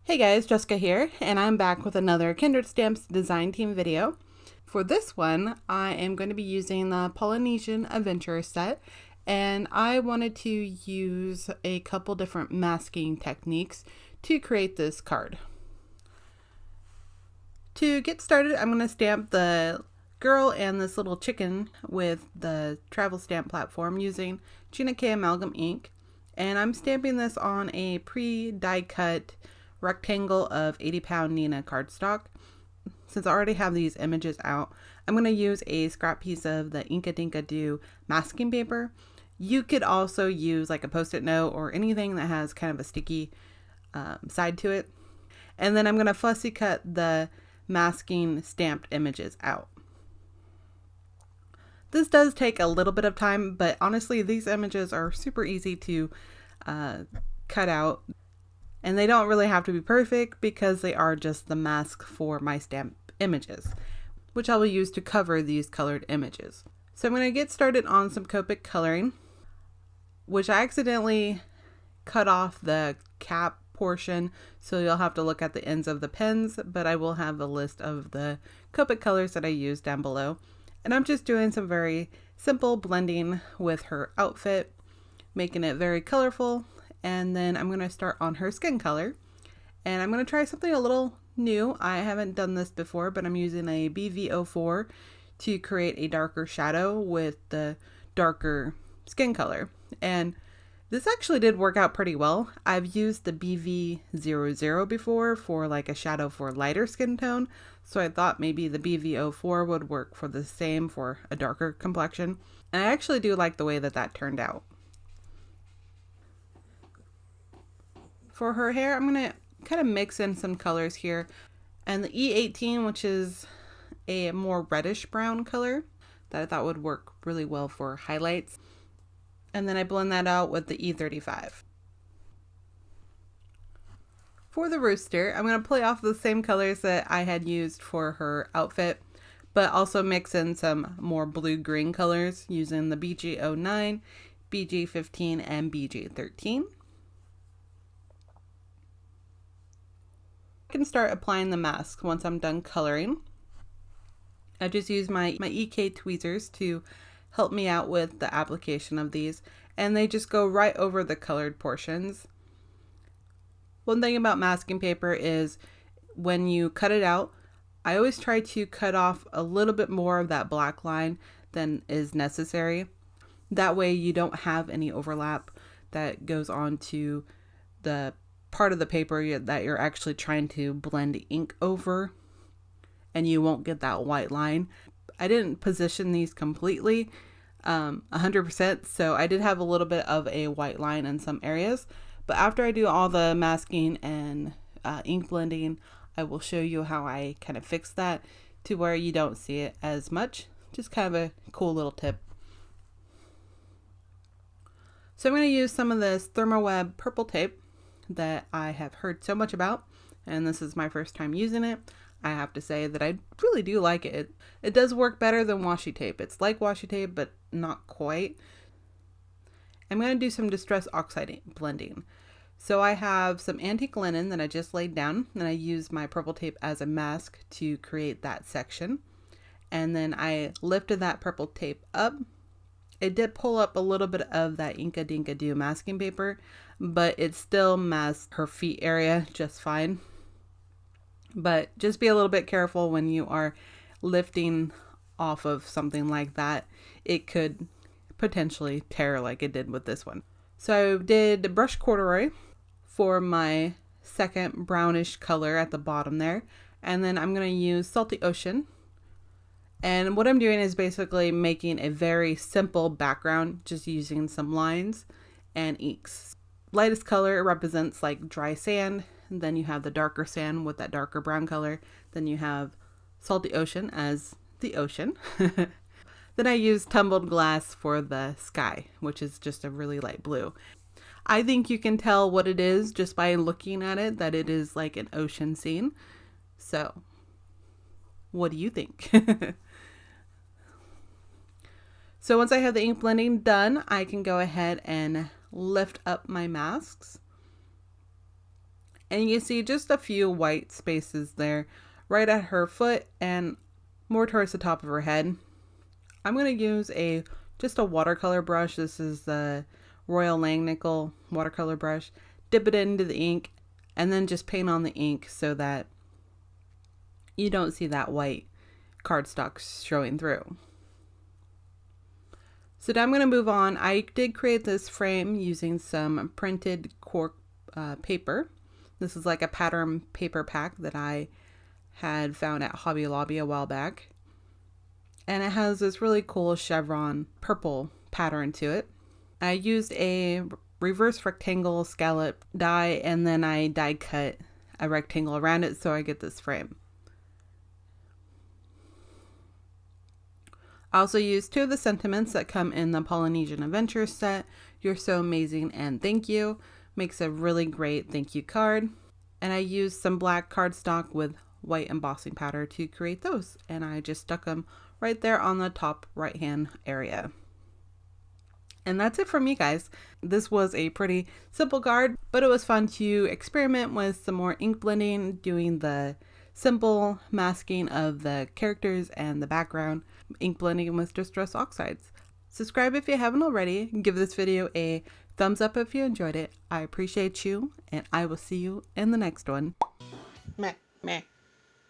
Hey guys, Jessica here, and I'm back with another Kindred Stamps design team video. For this one, I am going to be using the Polynesian Adventurers set, and I wanted to use a couple different masking techniques to create this card. To get started, I'm going to stamp the girl and this little chicken with the travel stamp platform using Gina K Amalgam ink, and I'm stamping this on a pre-die cut rectangle of 80-pound Nina cardstock. Since I already have these images out, I'm going to use a scrap piece of the Inka Dinka Do masking paper. You could also use like a post-it note or anything that has kind of a sticky side to it. And then I'm going to fussy cut the masking stamped images out. This does take a little bit of time, but honestly, these images are super easy to cut out. And they don't really have to be perfect because they are just the mask for my stamp images, which I will use to cover these colored images. So I'm going to get started on some Copic coloring, which I accidentally cut off the cap portion, so you'll have to look at the ends of the pens, but I will have a list of the Copic colors that I use down below. And I'm just doing some very simple blending with her outfit, making it very colorful. And then I'm going to start on her skin color, and I'm going to try something a little new. I haven't done this before, but I'm using a BV04 to create a darker shadow with the darker skin color. And this actually did work out pretty well. I've used the BV00 before for like a shadow for lighter skin tone, so I thought maybe the BV04 would work for the same for a darker complexion. And I actually do like the way that turned out. For her hair, I'm going to kind of mix in some colors here. And the E18, which is a more reddish brown color that I thought would work really well for highlights. And then I blend that out with the E35. For the Rooster, I'm going to play off the same colors that I had used for her outfit, but also mix in some more blue-green colors using the BG09, BG15, and BG13. I can start applying the mask once I'm done coloring. I just use my EK tweezers to help me out with the application of these, and they just go right over the colored portions. One thing about masking paper is when you cut it out, I always try to cut off a little bit more of that black line than is necessary. That way you don't have any overlap that goes on to the part of the paper that you're actually trying to blend ink over, and you won't get that white line. I didn't position these completely 100%, so I did have a little bit of a white line in some areas, but after I do all the masking and ink blending, I will show you how I kind of fix that to where you don't see it as much. Just kind of a cool little tip. So I'm going to use some of this Thermoweb purple tape that I have heard so much about, and this is my first time using it. I have to say that I really do like it. It does work better than washi tape. It's like washi tape, but not quite. I'm going to do some Distress Oxide blending. So I have some antique linen that I just laid down, and I used my purple tape as a mask to create that section. And then I lifted that purple tape up. It did pull up a little bit of that Inka Dinka Do masking paper, but it still masked her feet area just fine. But just be a little bit careful when you are lifting off of something like that. It could potentially tear like it did with this one. So I did brush corduroy for my second brownish color at the bottom there. And then I'm going to use Salty Ocean. And what I'm doing is basically making a very simple background, just using some lines and inks. Lightest color represents like dry sand, and then you have the darker sand with that darker brown color. Then you have Salty Ocean as the ocean. Then I use Tumbled Glass for the sky, which is just a really light blue. I think you can tell what it is just by looking at it, that it is like an ocean scene. So, what do you think? So once I have the ink blending done, I can go ahead and lift up my masks. And you see just a few white spaces there right at her foot and more towards the top of her head. I'm going to use just a watercolor brush. This is the Royal Langnickel watercolor brush. Dip it into the ink and then just paint on the ink so that you don't see that white cardstock showing through. So now I'm going to move on. I did create this frame using some printed cork paper. This is like a pattern paper pack that I had found at Hobby Lobby a while back. And it has this really cool chevron purple pattern to it. I used a reverse rectangle scallop die and then I die cut a rectangle around it so I get this frame. I also used 2 of the sentiments that come in the Polynesian Adventurers set. You're so amazing and thank you. Makes a really great thank you card. And I used some black cardstock with white embossing powder to create those. And I just stuck them right there on the top right hand area. And that's it from me, guys. This was a pretty simple card, but it was fun to experiment with some more ink blending, doing the simple masking of the characters and the background, ink blending with Distress Oxides. Subscribe if you haven't already. Give this video a thumbs up if you enjoyed it. I appreciate you, and I will see you in the next one. Meh, meh.